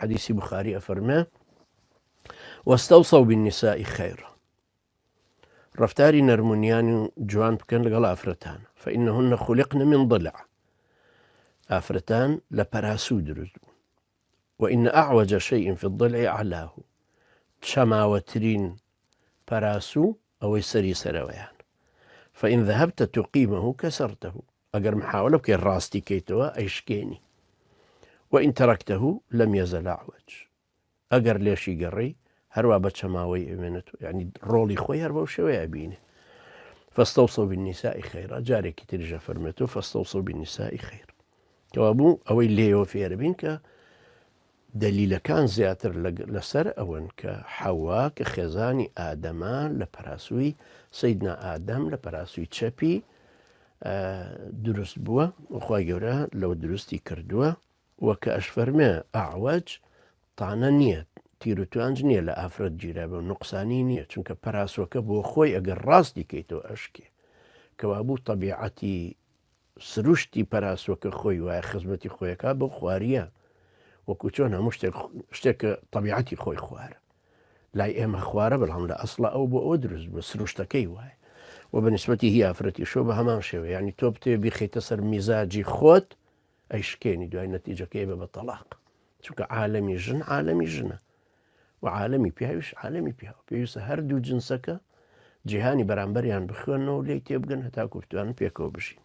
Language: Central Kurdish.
حديث بخاري أفرماه واستوصوا بالنساء خيرا رفتاري نرمونيان جوان بكن لقل أفرتان فإنهن خلقن من ضلع أفرتان لبراسو درزون وإن أعوج شيء في الضلع أعلاه شماوترين براسو أو يسري سرويان فإن ذهبت تقيمه كسرته أجر محاولة بكي راستي كيتوا أيشكيني وإن تركته لم يزل أعوج أجر ليش يقري هروا بتشماوي إمنته يعني رولي خوي هروا شوي أبينه فاستوصوا بالنساء خيرا جاري كتير فرمته فاستوصوا بالنساء خيرا كوابو أو اللي هو في ربينك دليل كان زياتر لسر أون كحواء كخزاني آدمان لبراسوي سيدنا آدم لبراسوي تشبي درست بوا وخوا جورا لو درستي كردوا وكأشفرما أعوج طعنا نية تيروتوانج نية لأفرد جيرابة ونقصاني نية چونك براسوك بو خوي أقر راستي كيتو أشكي كوابو طبيعتي سروشتي براسوك خوي وخزمتي خويك بو خواريا وكوتشونها مشتك طبيعتي خوي خوار لا إما خوارة بالعملة أصلا أو بو أدرس بس روشتكي واي وبالنسبة هي أفرتي شو بهمان شوي يعني توبتي بخي تصر مزاجي خوت أيشكيني دو أي نتيجة كيبه بطلاق شو عالمي جن عالمي جنة وعالمي بيهايش عالمي بيها بيوس هردو جنسك جهاني برانبريان بخونه ولي تيبقن هتاكو بتوان بيكو بشي